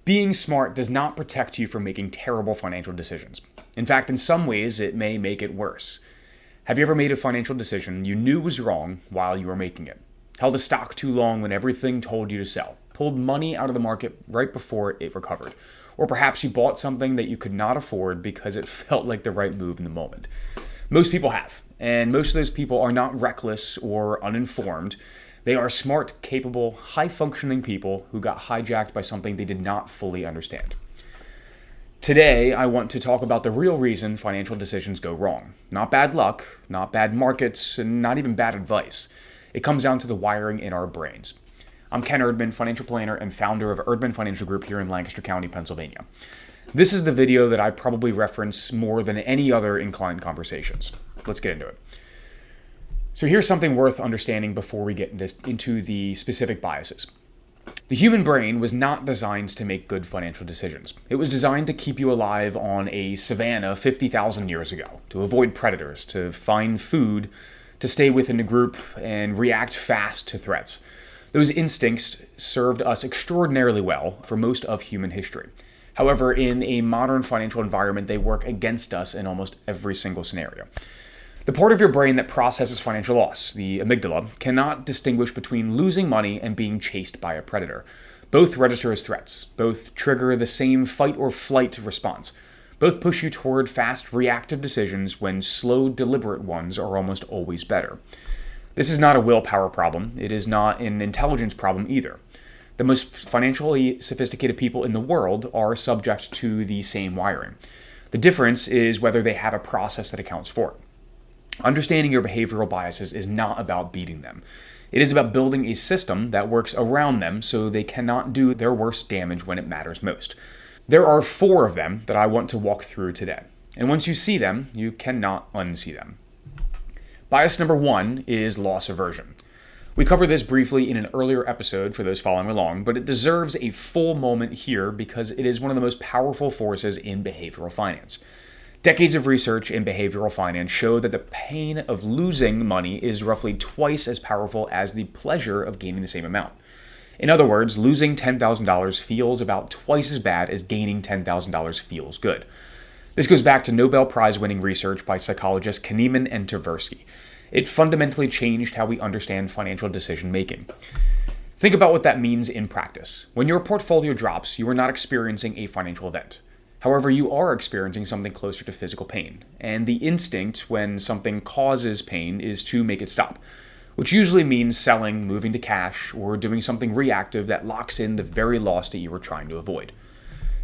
Being smart does not protect you from making terrible financial decisions. In fact, in some ways, it may make it worse. Have you ever made a financial decision you knew was wrong while you were making it? Held a stock too long when everything told you to sell? Pulled money out of the market right before it recovered? Or perhaps you bought something that you could not afford because it felt like the right move in the moment? Most people have, and most of those people are not reckless or uninformed. They are smart, capable, high-functioning people who got hijacked by something they did not fully understand. Today, I want to talk about the real reason financial decisions go wrong. Not bad luck, not bad markets, and not even bad advice. It comes down to the wiring in our brains. I'm Ken Erdman, financial planner and founder of Erdman Financial Group here in Lancaster County, Pennsylvania. This is the video that I probably reference more than any other in client conversations. Let's get into it. So here's something worth understanding before we get into the specific biases. The human brain was not designed to make good financial decisions. It was designed to keep you alive on a savanna 50,000 years ago, to avoid predators, to find food, to stay within a group, and react fast to threats. Those instincts served us extraordinarily well for most of human history. However, in a modern financial environment, they work against us in almost every single scenario. The part of your brain that processes financial loss, the amygdala, cannot distinguish between losing money and being chased by a predator. Both register as threats. Both trigger the same fight or flight response. Both push you toward fast, reactive decisions when slow, deliberate ones are almost always better. This is not a willpower problem. It is not an intelligence problem either. The most financially sophisticated people in the world are subject to the same wiring. The difference is whether they have a process that accounts for it. Understanding your behavioral biases is not about beating them. It is about building a system that works around them so they cannot do their worst damage when it matters most. There are 4 of them that I want to walk through today. And once you see them, you cannot unsee them. Bias number 1 is loss aversion. We covered this briefly in an earlier episode for those following along, but it deserves a full moment here because it is one of the most powerful forces in behavioral finance. Decades of research in behavioral finance show that the pain of losing money is roughly twice as powerful as the pleasure of gaining the same amount. In other words, losing $10,000 feels about twice as bad as gaining $10,000 feels good. This goes back to Nobel Prize winning research by psychologists Kahneman and Tversky. It fundamentally changed how we understand financial decision making. Think about what that means in practice. When your portfolio drops, you are not experiencing a financial event. However, you are experiencing something closer to physical pain, and the instinct when something causes pain is to make it stop, which usually means selling, moving to cash, or doing something reactive that locks in the very loss that you were trying to avoid.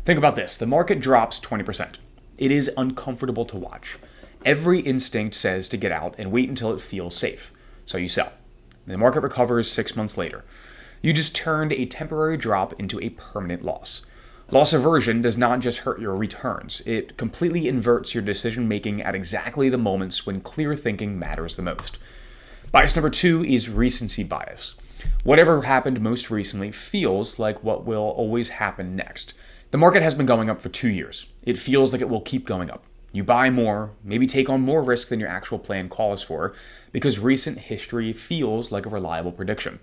Think about this. The market drops 20%. It is uncomfortable to watch. Every instinct says to get out and wait until it feels safe, so you sell. The market recovers 6 months later. You just turned a temporary drop into a permanent loss. Loss aversion does not just hurt your returns. It completely inverts your decision-making at exactly the moments when clear thinking matters the most. Bias number 2 is recency bias. Whatever happened most recently feels like what will always happen next. The market has been going up for 2 years. It feels like it will keep going up. You buy more, maybe take on more risk than your actual plan calls for, because recent history feels like a reliable prediction.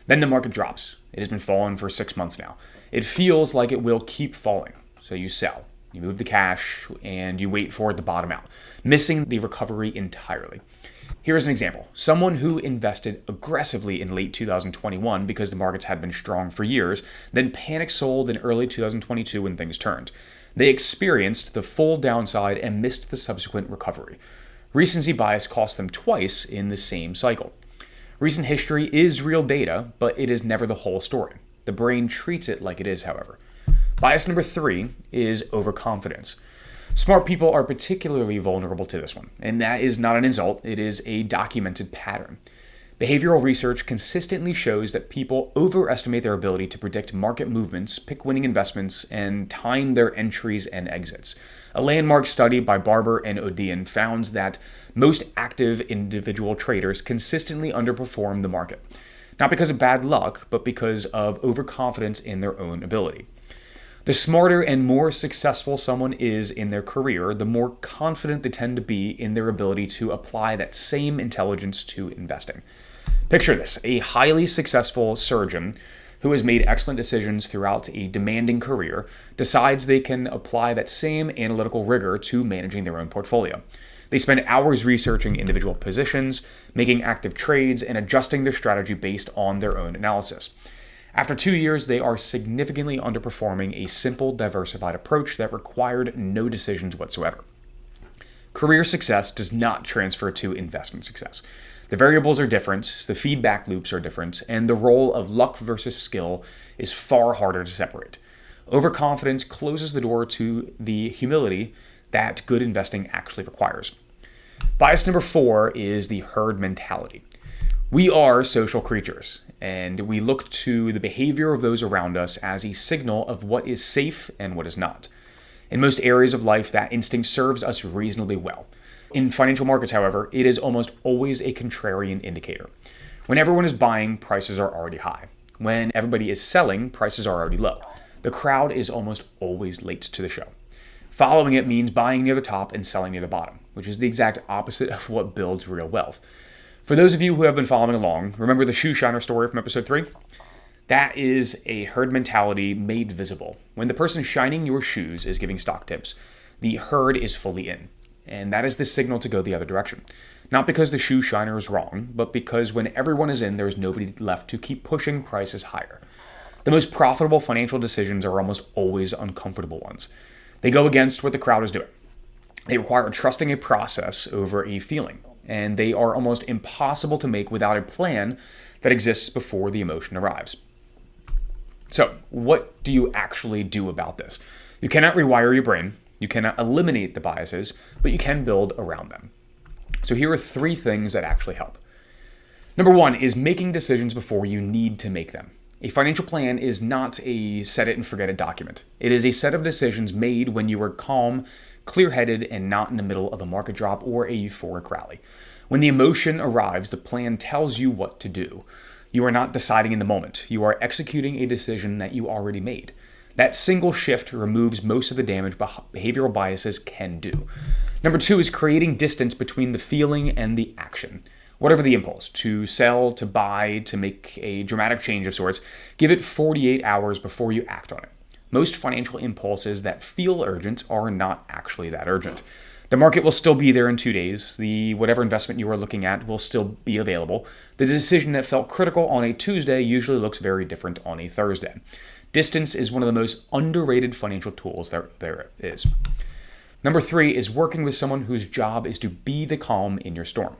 Then the market drops. It has been falling for 6 months now. It feels like it will keep falling, so you sell. You move the cash, and you wait for it to bottom out, missing the recovery entirely. Here's an example. Someone who invested aggressively in late 2021 because the markets had been strong for years, then panic sold in early 2022 when things turned. They experienced the full downside and missed the subsequent recovery. Recency bias cost them twice in the same cycle. Recent history is real data, but it is never the whole story. The brain treats it like it is, however. Bias number 3 is overconfidence. Smart people are particularly vulnerable to this one, and that is not an insult, it is a documented pattern. Behavioral research consistently shows that people overestimate their ability to predict market movements, pick winning investments, and time their entries and exits. A landmark study by Barber and Odean found that most active individual traders consistently underperform the market. Not because of bad luck, but because of overconfidence in their own ability. The smarter and more successful someone is in their career, the more confident they tend to be in their ability to apply that same intelligence to investing. Picture this, a highly successful surgeon who has made excellent decisions throughout a demanding career decides they can apply that same analytical rigor to managing their own portfolio. They spend hours researching individual positions, making active trades, and adjusting their strategy based on their own analysis. After 2 years, they are significantly underperforming a simple, diversified approach that required no decisions whatsoever. Career success does not transfer to investment success. The variables are different, the feedback loops are different, and the role of luck versus skill is far harder to separate. Overconfidence closes the door to the humility that good investing actually requires. Bias number 4 is the herd mentality. We are social creatures, and we look to the behavior of those around us as a signal of what is safe and what is not. In most areas of life, that instinct serves us reasonably well. In financial markets, however, it is almost always a contrarian indicator. When everyone is buying, prices are already high. When everybody is selling, prices are already low. The crowd is almost always late to the show. Following it means buying near the top and selling near the bottom, which is the exact opposite of what builds real wealth. For those of you who have been following along, remember the shoe shiner story from episode 3? That is a herd mentality made visible. When the person shining your shoes is giving stock tips, the herd is fully in. And that is the signal to go the other direction. Not because the shoe shiner is wrong, but because when everyone is in, there's nobody left to keep pushing prices higher. The most profitable financial decisions are almost always uncomfortable ones. They go against what the crowd is doing. They require trusting a process over a feeling, and they are almost impossible to make without a plan that exists before the emotion arrives. So, what do you actually do about this? You cannot rewire your brain. You cannot eliminate the biases, but you can build around them. So here are 3 things that actually help. Number 1 is making decisions before you need to make them. A financial plan is not a set it and forget it document. It is a set of decisions made when you are calm, clear-headed, and not in the middle of a market drop or a euphoric rally. When the emotion arrives, the plan tells you what to do. You are not deciding in the moment. You are executing a decision that you already made. That single shift removes most of the damage behavioral biases can do. Number 2 is creating distance between the feeling and the action. Whatever the impulse, to sell, to buy, to make a dramatic change of sorts, give it 48 hours before you act on it. Most financial impulses that feel urgent are not actually that urgent. The market will still be there in 2 days. Whatever investment you are looking at will still be available. The decision that felt critical on a Tuesday usually looks very different on a Thursday. Distance is one of the most underrated financial tools there is. Number 3 is working with someone whose job is to be the calm in your storm.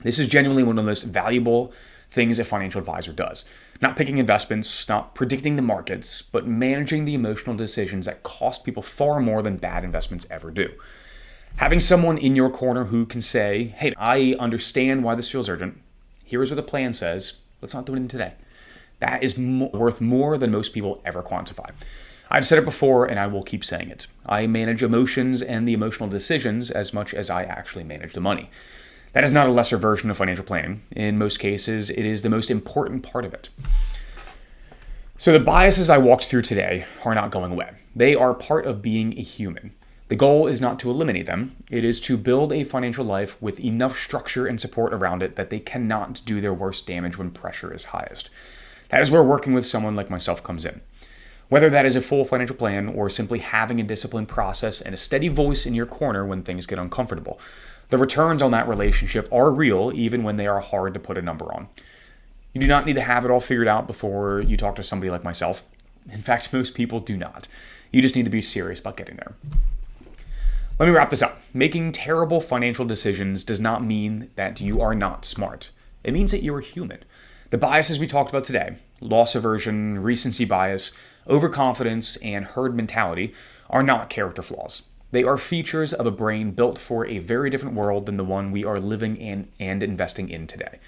This is genuinely one of the most valuable things a financial advisor does. Not picking investments, not predicting the markets, but managing the emotional decisions that cost people far more than bad investments ever do. Having someone in your corner who can say, hey, I understand why this feels urgent. Here's what the plan says. Let's not do it today. That is worth more than most people ever quantify. I've said it before, and I will keep saying it. I manage emotions and the emotional decisions as much as I actually manage the money. That is not a lesser version of financial planning. In most cases, it is the most important part of it. So the biases I walked through today are not going away. They are part of being a human. The goal is not to eliminate them. It is to build a financial life with enough structure and support around it that they cannot do their worst damage when pressure is highest. That is where working with someone like myself comes in. Whether that is a full financial plan or simply having a disciplined process and a steady voice in your corner when things get uncomfortable. The returns on that relationship are real even when they are hard to put a number on. You do not need to have it all figured out before you talk to somebody like myself. In fact, most people do not. You just need to be serious about getting there. Let me wrap this up. Making terrible financial decisions does not mean that you are not smart. It means that you are human. The biases we talked about today, loss aversion, recency bias, overconfidence, and herd mentality, are not character flaws. They are features of a brain built for a very different world than the one we are living in and investing in today.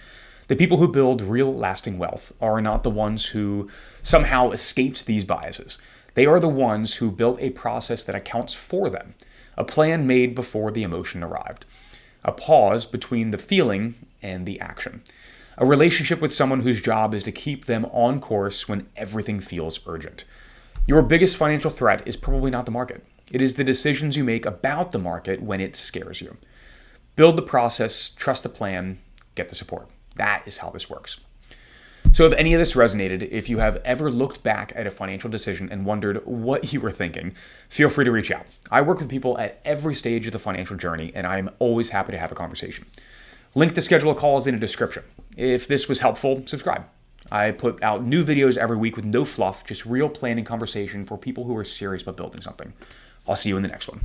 The people who build real lasting wealth are not the ones who somehow escaped these biases. They are the ones who built a process that accounts for them, a plan made before the emotion arrived, a pause between the feeling and the action, a relationship with someone whose job is to keep them on course when everything feels urgent. Your biggest financial threat is probably not the market. It is the decisions you make about the market when it scares you. Build the process, trust the plan, get the support. That is how this works. So if any of this resonated, if you have ever looked back at a financial decision and wondered what you were thinking, feel free to reach out. I work with people at every stage of the financial journey, and I am always happy to have a conversation. Link to schedule a call is in the description. If this was helpful, subscribe. I put out new videos every week with no fluff, just real planning conversation for people who are serious about building something. I'll see you in the next one.